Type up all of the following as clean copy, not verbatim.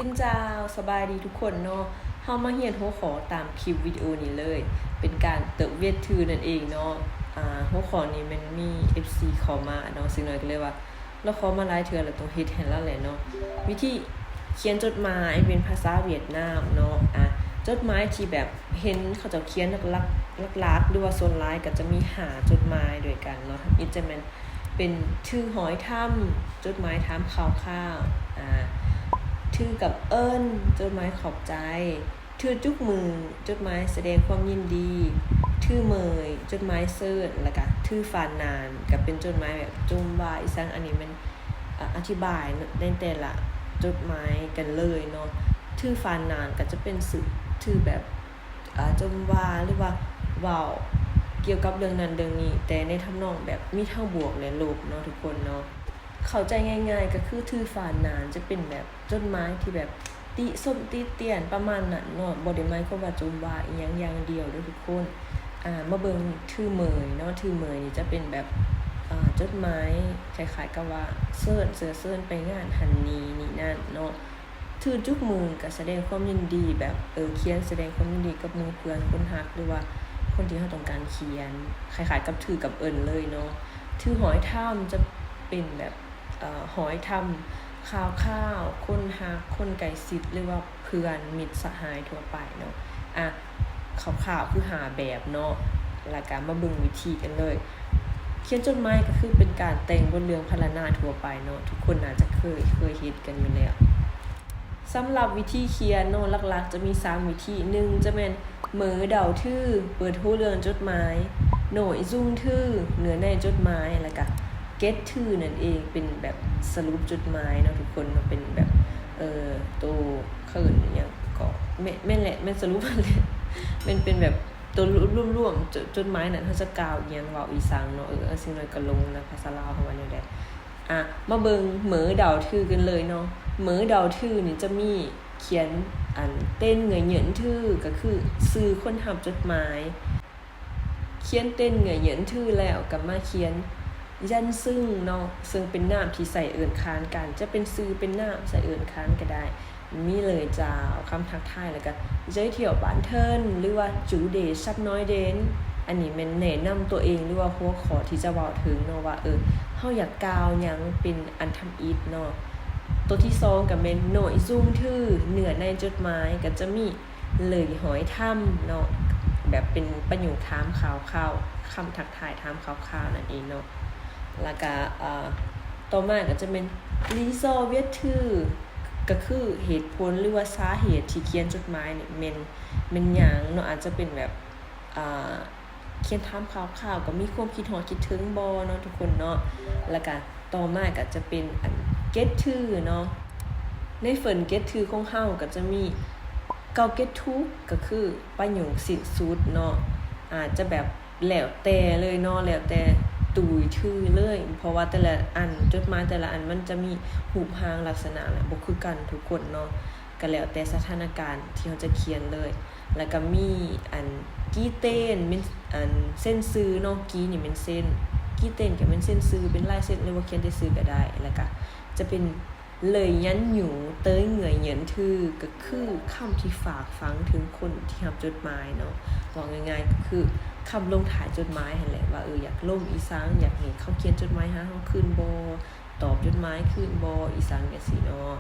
สิ้นเจ้าสบายดีทุกคนเนาะเฮามาเรียนหัวข้อตามคลิปวิดีโอนี้เลยเป็นการเติบเวียดทื่อนั่นเองเนาะหัวข้อนี้มันมี FC ขอมาเนาะซึ่งน้อยก็เลยว่าเราขอมาหลายเทื่อแล้วต้องเฮ็ดให้แล้วแหละเนาะวิธีเขียนจดหมายเป็นภาษาเวียดนามเนาะจดหมายที่แบบเห็นเขาเจ้าเขียนลักๆหรือว่าส่วนหลายก็จะมี5จดหมายด้วยกันเนาะอีจะเป็นชื่อหอยถ้ำจดหมายถามข่าวชื่อกับเอิ้นจดหมายขอบใจชื่อจุกมือจดหมายแสดงความยินดีชื่อเมยจดหมายเซิร์ชแล้วก็ชื่อฟานนานก็เป็นจดหมายแบบจุ่มว่าอีสังอันนี้มันอธิบายในแต่ละจดหมายกันเลยเนาะชื่อฟานนานก็จะเป็นชื่อแบบจมว่าหรือว่าว้าวเกี่ยวกับเรื่องนั้นเรื่องนี้แต่ในทำนองแบบมีทั้งบวกและลบเนาะทุกคนเนาะเข้าใจง่ายๆก็คือชื่อฟานนานจะเป็นแบบจดหมายที่แบบติส้มติเตียนประมาณนั้นเนาะบ่ได้หมายความว่าจมว่าอีหยังอย่างเดียวเด้อทุกคนมาเบิ่งชื่อเมยเนาะชื่อเมยนี่จะเป็นแบบจดหมายคล้ายๆกับว่าเซิ้นไปงานหันนี้นี่นั่นเนาะชื่อจุกมือก็แสดงความยินดีแบบเขียนแสดงความยินดีกับหมู่เพื่อนคนฮักหรือว่าคนที่เราต้องการเขียนคล้ายๆกับชื่อกับเอิ้นเลยเนาะชื่อหอยถ้ำจะเป็นแบบหอยถ้ำข่าวคนฮักคนใกล้ชิดหรือว่าเพื่อนมิตรสหายทั่วไปเนาะข่าวคือหาแบบเนาะแล้วก็มาเบิ่งวิธีกันเลยเขียนจดหมายก็คือเป็นการแต่งบทเรื่องพรรณนาทั่วไปเนาะทุกคนน่าจะเคยเฮ็ดกันอยู่แล้วสำหรับวิธีเขียนเนาะหลักๆจะมี3วิธี1จะเป็นเหมอเดาทื่อเปิดหูเรื่องจดหมายโหน่ยซุ่งทื่อเนื้อในจดหมายแล้วก็เก็ตทื่อนั่นเองเป็นแบบสรุปจดหมายเนาะทุกคนมันเป็นแบบตัวเขินอย่างก็แม่นแหละแม่นสรุปนั่นแหละมันเป็นแบบตัวรวมๆจดหมายนั้นเฮาจะกล่าวอีหยังเว้าอีสังเนาะสิ่งน้อยก็ลงนะภาษาลาวเฮาว่าแนวใดมาเบิ่งเหมอเดาทื่อกันเลยเนาะเหมอเดาทื่อนี่จะมีเขียนเต้นเหงยเหยินทื่อก็คือสื่อคนรับจดหมายเขียนเต้นเหงยเหยินทื่อแล้วก็มาเขียนยันซึ่งเนาะซึ่งเป็นนามที่ใส่เอิ้นค้านกันจะเป็นชื่อเป็นนามใส่เอิ้นค้านก็ได้มีเลยจ้าคำทักทายแล้วก็ใจเที่ยวบ้านเทินหรือว่าจูเดชับน้อยเดนอันนี้แม่นแนะนำตัวเองหรือว่าหัวข้อที่จะเว้าถึงเนาะว่าเฮาอยากกล่าวหยังเป็นอันทำอิฐเนาะตัวที่2ก็แม่นหน่อยซุ่มทื่อเนื้อในจดหมายก็จะมีเลยหอยถ้ำเนาะแบบเป็นประโยคถามข่าวคำทักทายถามข่าวนั่นเองเนาะแล้วก็ต่อมาก็จะเป็นรีโซเวียทื่อก็คือเหตุผลหรือว่าสาเหตุที่เขียนจดหมายนี่แม่นหยังเนาะอาจจะเป็นแบบเขียนถามข่าวก็มีความคิดฮอดคิดถึงบ่เนาะทุกคนเนาะแล้วก็ต่อมาก็จะเป็นเก็ตทื่อเนาะในเฟินเก็ตทื่อของเฮาก็จะมีเกาเก็ตทุกก็คือประโยคสิ้นสุดเนาะอาจจะแบบแล้วแต่เลยเนาะแล้วแต่ตุยทื่อเลยเพราะว่าแต่ละอันจดหมายแต่ละอันมันจะมีรูปร่างลักษณะแหละบ่คือกันทุกคนเนาะก็แล้วแต่สถานการณ์ที่เราจะเขียนเลยแล้วก็มีกี้เต้นเป็นเส้นซื้อเนาะกี้นี่เป็นเส้นกี้เต้นก็เป็นเส้นซื้อเป็นลายเส้นหรือว่าเขียนได้ซื้อก็ได้แล้วก็จะเป็นเลยยันหยูเต้ยเหงยเหยินทื่อก็คือคำที่ฝากฝังถึงคนที่รับจดหมายเนาะว่าง่ายๆก็คือคำลงท้ายจดหมายหั่นแหละว่าอยากล่มอีสังอยากเห็นเขาเขียนจดหมายหาเฮาคืนบ่ตอบจดหมายคืนบ่อีสังจังซี่เนาะ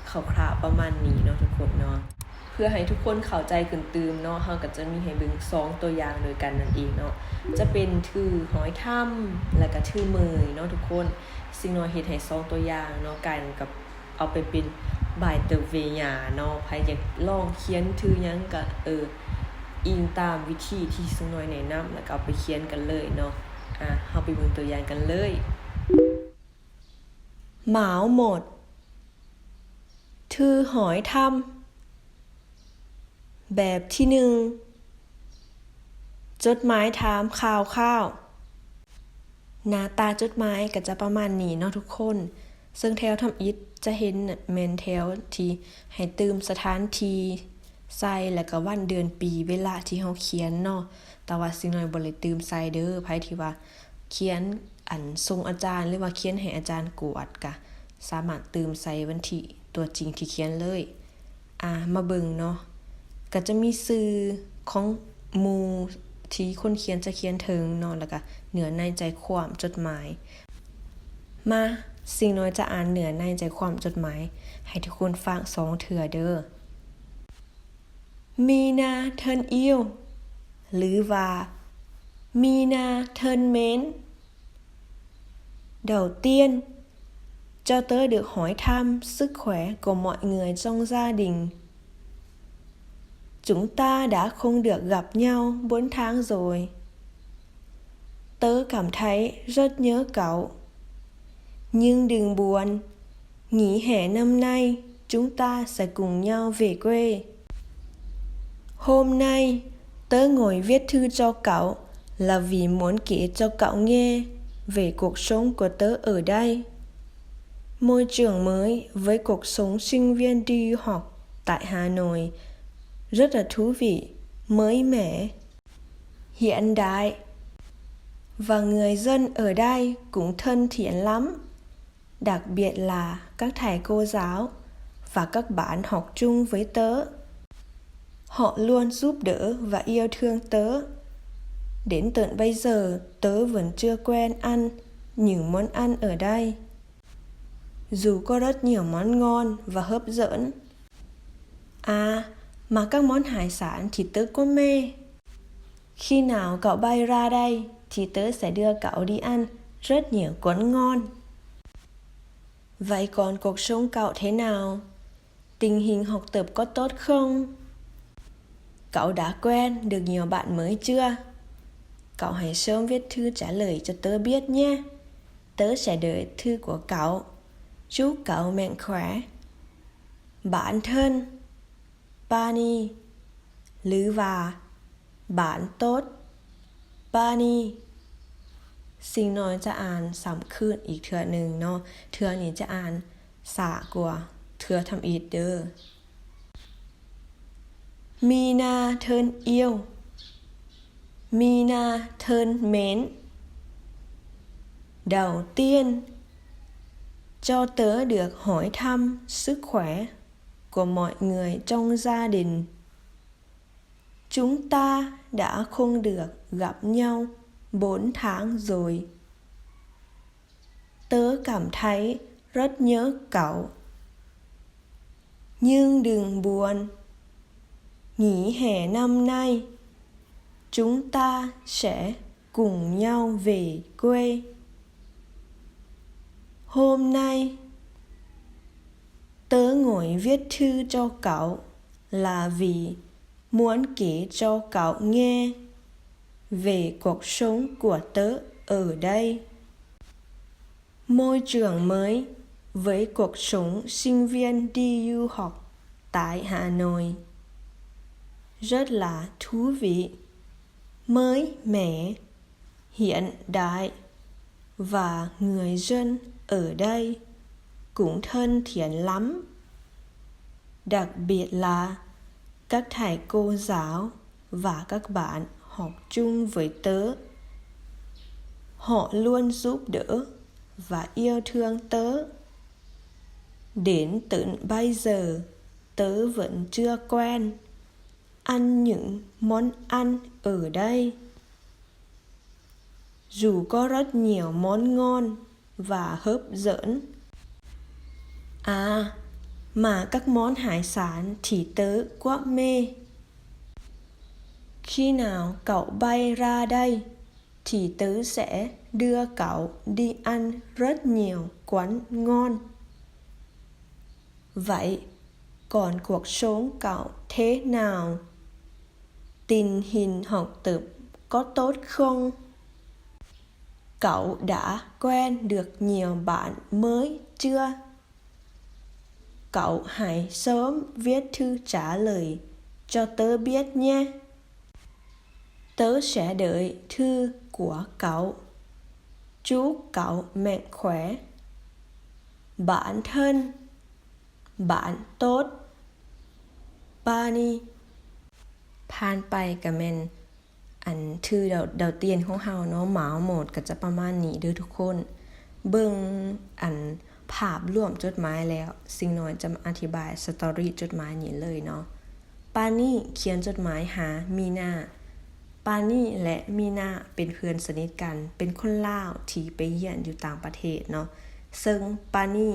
คร่าวๆประมาณนี้เนาะทุกคนเนาะเพื่อให้ทุกคนเข้าใจขึ้นตื่มเนาะเฮาก็จะมีให้เบิ่ง2ตัวอย่างโดยกันนั่นเองเนาะจะเป็นชื่อหอยถ้ำแล้วก็ชื่อเมยเนาะทุกคนสิ่งน้อยเฮ็ดให้2ตัวอย่างเนาะกันกับเอาไปเป็นบายเตอร์เวียเนาะใครอยากลองเขียนชื่อหยังก็อิงตามวิธีที่สิ่งน้อยแนะนำแล้วก็เอาไปเขียนกันเลยเนาะเฮาไปเบิ่งตัวอย่างกันเลยหมาวหมดทื่อหอยถ้ำแบบที่1จดหมายถามข่าวหน้าตาจดหมายก็จะประมาณนี้เนาะทุกคนซึ่งแถวทำอิฐจะเห็นแม่นแถวที่ให้เติมสถานที่ใส่แล้วก็วันเดือนปีเวลาที่เฮาเขียนเนาะแต่ว่าสิ่งน้อยบ่ได้เติมใส่เด้อไผที่ว่าเขียนส่งอาจารย์หรือว่าเขียนให้อาจารย์กวดก็สามารถเติมใส่วันที่ ตัวจริงที่เขียนเลยมาเบิ่งเนาะก็จะมีชื่อของหมู่ที่คนเขียนจะเขียนถึงเนาะแล้วก็เหนือในใจความจดหมายมาสิ่งน้อยจะอ่านเหนือในใจความจดหมายให้ทุกคนฟัง2เทื่อเด้อมีนาเทินอิวหรือว่ามีนาเทินเมนđầu tiên cho tớ được hỏi thăm sức khỏe của mọi người trong gia đình. Chúng ta đã không được gặp nhau 4 tháng rồi. Tớ cảm thấy rất nhớ cậu. Nhưng đừng buồn, nghỉ hè năm nay chúng ta sẽ cùng nhau về quê. Hôm nay tớ ngồi viết thư cho cậu là vì muốn kể cho cậu nghe về cuộc sống của tớ ở đây. Môi trường mới với cuộc sống sinh viên đi học tại Hà Nội rất là thú vị, mới mẻ, hiện đại. Và người dân ở đây cũng thân thiện lắm, đặc biệt là các thầy cô giáo và các bạn học chung với tớ. Họ luôn giúp đỡ và yêu thương tớ. Đến tận bây giờ tớ vẫn chưa quen ăn những món ăn ở đây. Dù có rất nhiều món ngon và hấp dẫn. Mà các món hải sản thì tớ có mê. Khi nào cậu bay ra đây thì tớ sẽ đưa cậu đi ăn rất nhiều quán ngon. Vậy còn cuộc sống cậu thế nào? Tình hình học tập có tốt không? Cậu đã quen được nhiều bạn mới chưa? Cậu hãy sớm viết thư trả lời cho tớ biết nhé. Tớ sẽ đợi thư của cậu. Chúc cậu mạnh khỏe. Bạn thân Pani Lữ và bạn tốt Pani สิ่งน้อยจะอ่านซ้ำคืนอีกเทื่อหนึ่งเนาะเทื่อนี้จะอ่านสากว่าเทื่อทำอีกเด้อมีนาเทินเอียวมีนาเทินเมนđầu tiên cho tớ được hỏi thăm sức khỏe của mọi người trong gia đình. Chúng ta đã không được gặp nhau 4 tháng rồi. Tớ cảm thấy rất nhớ cậu. Nhưng đừng buồn, nghỉ hè năm nay chúng ta sẽ cùng nhau về quê. Hôm nay tớ ngồi viết thư cho cậu là vì muốn kể cho cậu nghe về cuộc sống của tớ ở đây. Môi trường mới với cuộc sống sinh viên đi du học tại Hà Nội rất là thú vị, mới mẻ, hiện đại. Và người dân ở đây cũng thân thiện lắm. Đặc biệt là các thầy cô giáo và các bạn học chung với tớ. Họ luôn giúp đỡ và yêu thương tớ. Đến tận bây giờ tớ vẫn chưa quen ăn những món ăn ở đây. Dù có rất nhiều món ngon và hấp dẫn. Mà các món hải sản thì tớ quá mê. Khi nào cậu bay ra đây thì tớ sẽ đưa cậu đi ăn rất nhiều quán ngon. Vậy còn cuộc sống cậu thế nào? Tình hình học tập có tốt không? Cậu đã quen được nhiều bạn mới chưa? Cậu hãy sớm viết thư trả lời cho tớ biết nhé. Tớ sẽ đợi thư của cậu. Chúc cậu mạnh khỏe. Bạn thân, bạn tốt Pani ผ่านไปก็แม่นอันชื่อดาวเตียนของเฮาเนาะหมาหมดก็จะประมาณนี้เด้อทุกคนเบิ่งอัน ภาพรวมจดหมายแล้วสิ่งน้อยจะมาอธิบายสตอรี่จดหมายนี้เลยเนาะปานี่เขียนจดหมายหามีนาปานี่และมีนาเป็นเพื่อนสนิทกันเป็นคนลาวที่ไปเรียนอยู่ต่างประเทศเนาะซึ่งปานี่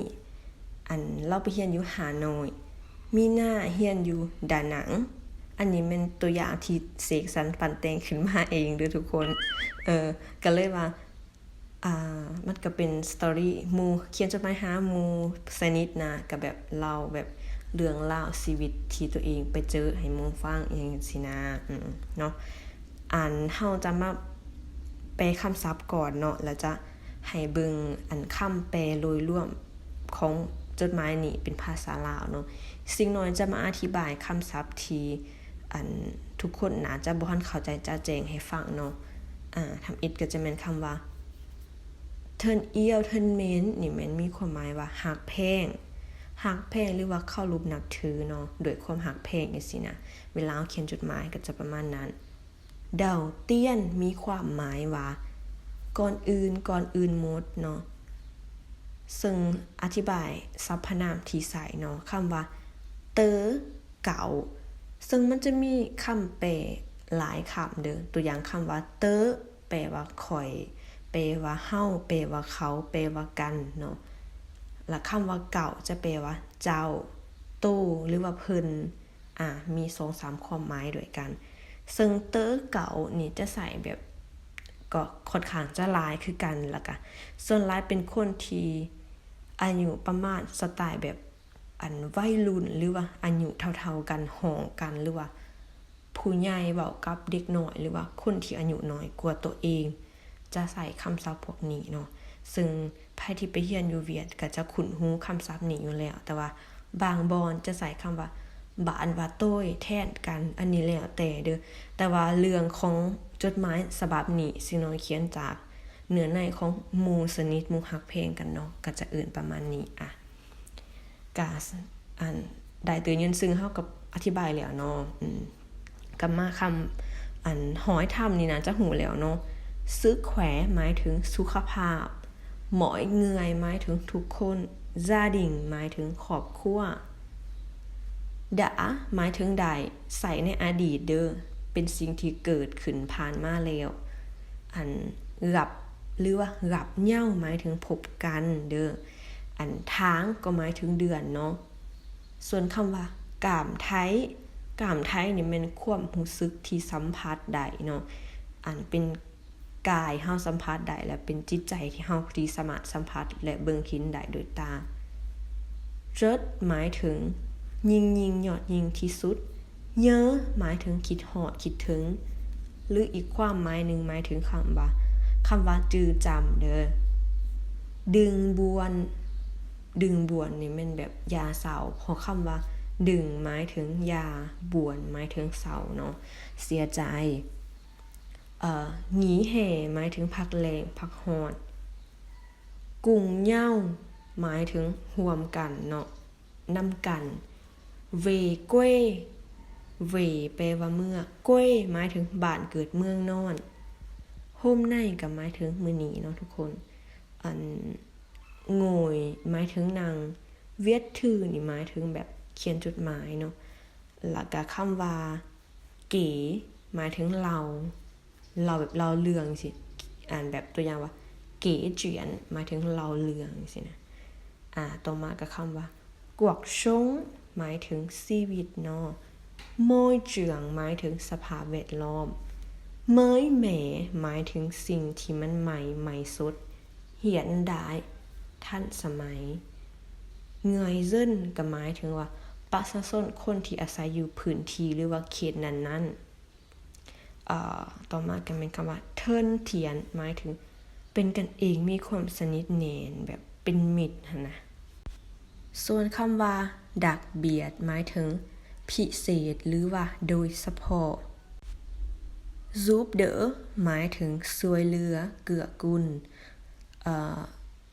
เราไปเรียนอยู่หาน้อยมีนาเรียนอยู่ดานังอันนี้เป็นตัวอย่างที่เสกสรรปั่นแต่งขึ้นมาเองเด้อทุกคนก็เลยว่ามันก็เป็นสตอรี่หมู่เขียนจดหมายหาหมู่สนิทนะก็แบบเล่าแบบเรื่องราวชีวิตที่ตัวเองไปเจอให้หมู่ฟังเองสินะเนาะเฮาจะมาแปลคำศัพท์ก่อนเนาะแล้วจะให้เบิ่งคำแปลโดยรวมของจดหมายนี้เป็นภาษาลาวเนาะสิ่งน้อยจะมาอธิบายคำศัพท์ที่ทุกคนน่าจะบ่ทันเข้าใจจะแจ้งให้ฟังเนาะทำอิฐก็จะแม่นคำว่าเทินเอี้ยวเทินเม้นนี่แม่นมีความหมายว่าฮักแพงหรือว่าเคารพนับถือเนาะโดยความฮักแพงจังซี่นะเวลาเขียนจดหมายก็จะประมาณนั้นเดาเตี้ยนมีความหมายว่าก่อนอื่นหมดเนาะซึ่งอธิบายสรรพนามที่ใส่เนาะคำว่าเตอเก่าซึ่งมันจะมีคำแปลหลายคำเด้อตัวอย่างคำว่าเตอแปลว่าข่อยแปลว่าเฮาแปลว่าเขาแปลว่ากันเนาะและคำว่าเก่าจะแปลว่าเจ้าตู้หรือว่าเพิ่นมี 2-3 ความหมายด้วยกันซึ่งเตอเก่านี่จะใส่แบบก็ค่อนข้างจะหลายคือกันแล้วก็ส่วนหลายเป็นคนที่อายุประมาณสไตล์แบบวัยรุ่นหรือว่าอายุเท่าๆกันห้องกันหรือว่าผู้ใหญ่เว้ากับเด็กน้อยหรือว่าคนที่อายุน้อยกว่าตัวเองจะใส่คำศัพท์พวกนี้เนาะซึ่งใครที่ไปเรียนอยู่เวียดก็จะคุ้นหูคำศัพท์นี้อยู่แล้วแต่ว่าบางบอนจะใส่คำว่าบานว่าโต้ยแทนกันอันนี้แล้วแต่เด้อแต่ว่าเรื่องของจดหมายฉบับนี้สิน้อยเขียนจากเนื้อในของหมู่สนิทหมู่ฮักเพลงกันเนาะก็จะเอื่นประมาณนี้กาได้ตื่นยืนซึ่งเฮากับอธิบายแล้วเนาะกับมาคำหอยทำนี่นะจะหูแล้วเนาะซึกแขวหมายถึงสุขภาพหมอยเงยหมายถึงทุกคนจาดิ่งหมายถึงครอบครัวดะหมายถึงใดใส่ในอดีตเด้อเป็นสิ่งที่เกิดขึ้นผ่านมาแล้วรับหรือว่ารับเหย้าหมายถึงพบกันเด้อทางก็หมายถึงเดือนเนาะส่วนคำว่ากามไทยนี่มันความรู้สึกที่สัมผัสได้เนาะเป็นกายเฮาสัมผัสได้และเป็นจิตใจที่เฮาที่สามารถสัมผัสและเบิ่งเห็นได้โดยตาเจิดหมายถึงยิงยอดยิงที่สุดเยอะหมายถึงคิดฮอดคิดถึงหรืออีกความหมายนึงหมายถึงคำว่าจือจำเด้อดึงบวนนี่มันแบบยาเศร้าเพราะคำว่าดึงหมายถึงยาบวนหมายถึงเศร้าเนาะเสียใจหนีแห่หมายถึงพักแรงพักฮอดกุ่งเหย้าหมายถึงร่วมกันเนาะนำกันเวก้วยเวแปลว่าเมื่อก้วยหมายถึงบ้านเกิดเมืองนอนโฮมในก็หมายถึงมื้อนี้เนาะทุกคนโงยหมายถึงนางเวียดถือนี่หมายถึงแบบเขียนจดหมายเนาะแล้วก็คำว่าเก๋หมายถึงเราแบบเราเรื่องสิแบบตัวอย่างว่าเก๋เจียนหมายถึงเราเรื่องสินะต่อมาก็คำว่ากวกชงหมายถึงชีวิตเนาะโมยเจืองหมายถึงสภาพแวดล้อมเมยแหมหมายถึงสิ่งที่มันใหม่สดเหียนได้ทันสมัยเงยเจิ้นก็หมายถึงว่าประชาชนคนที่อาศัยอยู่พื้นที่หรือว่าเขตนั้นต่อมาก็เป็นคำว่าเทินเทียนหมายถึงเป็นกันเองมีความสนิทแน่นแบบเป็นมิตรนะส่วนคำว่าดักเบียดหมายถึงพิเศษหรือว่าโดยเฉพาะซูปเดอหมายถึงช่วยเหลือเกื้อกูล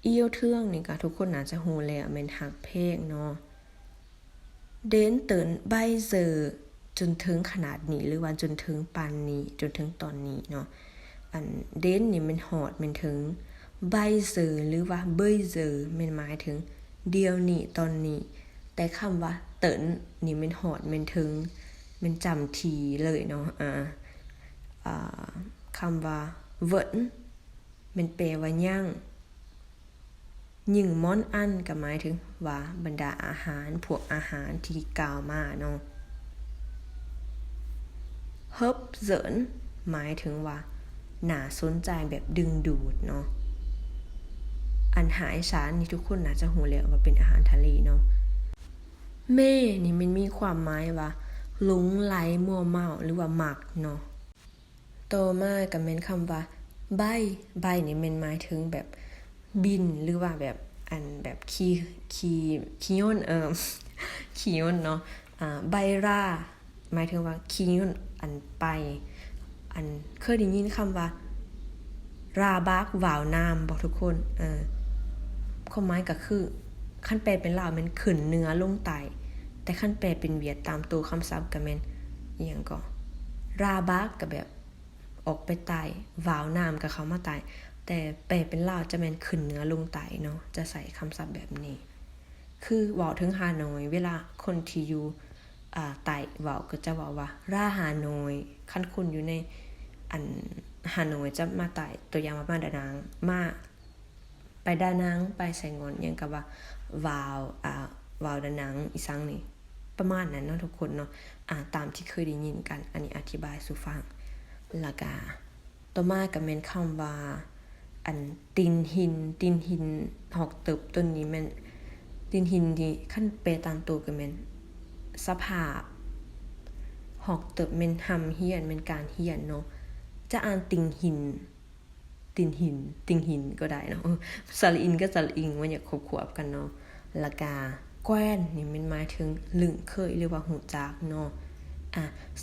เอี้ยวเทื่องนี่ก็ทุกคนน่าจะฮู้แล้วแม่นฮักเพลงเนาะเดนเตินใบเซอร์จนถึงขนาดนี้หรือว่าจนถึงปานนี้จนถึงตอนนี้เนาะเดนนี่มันฮอดมันถึง ไบเซอร์หรือว่าเบยเซอร์มันหมายถึงเดี๋ยวนี้ตอนนี้แต่คำว่าเติ้นนี่มันฮอดมันถึงมันจำทีเลยเนาะคำว่าเวิ้นมันแปลว่ายังยิ่งม้อนอันก็หมายถึงว่าบรรดาอาหารพวกอาหารที่กล่าวมาเนาะเฮิบเซินหมายถึงว่าน่าสนใจแบบดึงดูดเนาะอันหายสารนี่ทุกคนน่าจะรู้แล้วว่าเป็นอาหารทะเลเนาะเม่นี่มันมีความหมายว่าหลงไหลมัวเมาหรือว่ามักเนาะต่อมาก็แม่นคำว่าใบนี่มันหมายถึงแบบบินหรือว่าแบบอันแบบขี่ยนต์ขี่ยนต์เนาะใบราหมายถึงว่าขี่ยนต์อันไปอันเคยได้ยินคำว่าราบักวาวน้ำบอกทุกคนความหมายก็คือขั้นแปลเป็นลาวมันขึ้นเหนือลงใต้แต่ขั้นแปลเป็นเวียดตามตัวคำศัพท์ก็แม่นอีหยังก็ราบักก็แบบออกไปใต้วาวน้ำก็เข้ามาใต้แต่แปลเป็นลาวจะแม่นขึ้นเหนือลงใต้เนาะจะใส่คำศัพท์แบบนี้คือเว้าถึงฮานอยเวลาคนที่อยู่ใต้เว้าก็จะเว้าว่าราฮานอยคันคนอยู่ในอันฮานอยจะมาใต้ตัวอย่างว่ามาดานางมาไปดานางไปไสงอนหยังก็ว่าวาวดานางอีสังนี่ประมาณนั้นเนาะทุกคนเนาะตามที่เคยได้ยินกันอันนี้อธิบายสู่ฟังแล้วก็ต่อมาก็แม่นคำว่าอันตีนหินหอกเติบต้นนี้แม่นตีนหินที่คันแปลตามตัวก็แม่นสภาพหอกเติบแม่นหำเฮียนแม่นการเฮียนเนาะจะอ่านติงหินก็ได้เนาะสระอินก็สระอิงมันอยากควบกันเนาะละกาแกว้นนี่มันหมายถึงลึงเคยหรือว่าหูจักเนาะ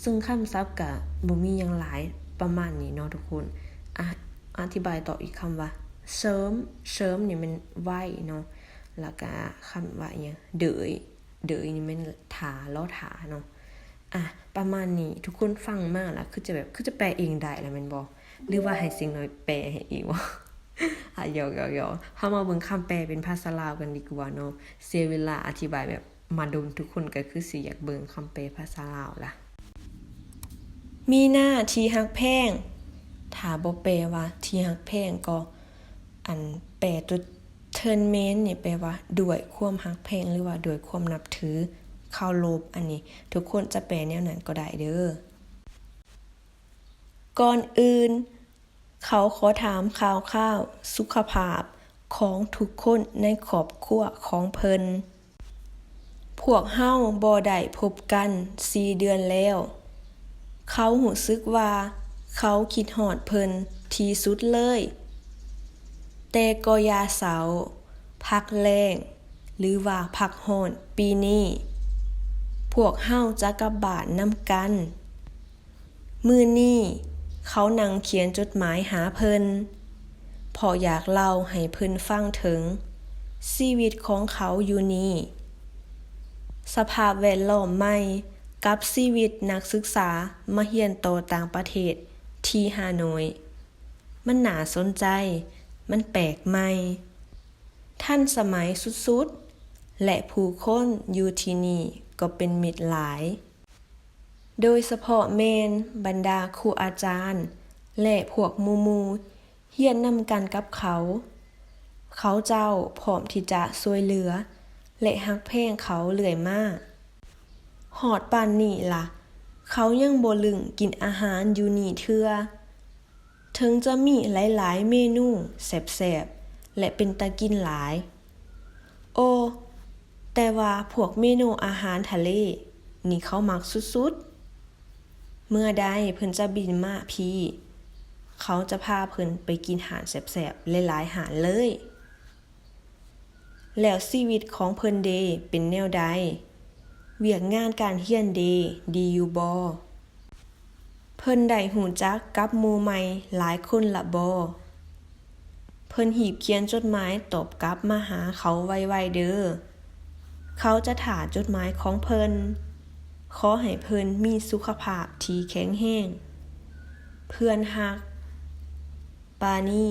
ซึ่งคำศัพท์ก็บ่มีหยังหลายประมาณนี้เนาะทุกคนอธิบายต่ออีกคำว่าเสริมนี่มันไว้เนาะแล้วก็คำว่าอย่างเดยนี่มันถาล้อถาเนาะประมาณนี้ทุกคนฟังมากแล้วคือจะแปลเองได้แล้วแม่นบ่หรือว่าให้สิ่งน้อยแปลให้อีกวะหยอกเฮามาเบิ่งคำแปลเป็นภาษาลาวกันดีกว่าเนาะเสียเวลาอธิบายแบบมาดมทุกคนก็คือสิอยากเบิ่งคำแปลภาษาลาวล่ะมีหน้าที่ฮักแพงถ้าบ่แปลว่าที่ฮักแพงก็อันแปลตัวเทิร์นเมนนี่แปลว่าด้วยความฮักแพงหรือว่าด้วยความนับถือเคารพอันนี้ทุกคนจะแปลแนวนั้นก็ได้เด้อก่อนอื่นเขาขอถามข่าวสุขภาพของทุกคนในครอบครัวของเพิ่นพวกเฮาบ่ได้พบกัน4 เดือนแล้วเขารู้สึกว่าเขาคิดฮอดเพิ่นที่สุดเลยแต่ก็อย่าเศร้าพักแล้งหรือว่าพักร้อนปีนี้พวกเฮาจะกลับบ้านนำกันมื้อนี้เขานั่งเขียนจดหมายหาเพิ่นเพราะอยากเล่าให้เพิ่นฟังถึงชีวิตของเขาอยู่นี่สภาพแวดล้อมใหม่กับชีวิตนักศึกษามาเรียนต่อต่างประเทศที่ฮานอยมันน่าสนใจมันแปลกใหม่ทันสมัยสุดๆและผู้คนอยู่ที่นี่ก็เป็นมิตรหลายโดยเฉพาะแม่นบรรดาครูอาจารย์และพวกหมู่เฮียนนำกันกับเขาเจ้าพร้อมที่จะช่วยเหลือและฮักแพงเขาเรื่อยมาฮอดปานนี้ล่ะเขายังบ่ลึงกินอาหารอยู่นี่เทื่อถึงจะมีหลายๆเมนูแซ่บๆและเป็นตากินหลายแต่ว่าพวกเมนูอาหารทะเลนี่เขามักสุดๆเมื่อใดเพิ่นจะบินมาพี่เขาจะพาเพิ่นไปกินอาหารแซ่บๆหลายๆอาหารเลยแล้วชีวิตของเพิ่นเดเป็นแนวใดเวียกงานการเรียนดีอยู่บ่เพิ่นได้รู้จักกับหมู่ใหม่หลายคนละบ่เพิ่นหีบเขียนจดหมายตอบกลับมาหาเขาไวๆเด้อเขาจะถ่าจดหมายของเพิ่นขอให้เพิ่นมีสุขภาพที่แข็งแรงเพื่อนฮักปานี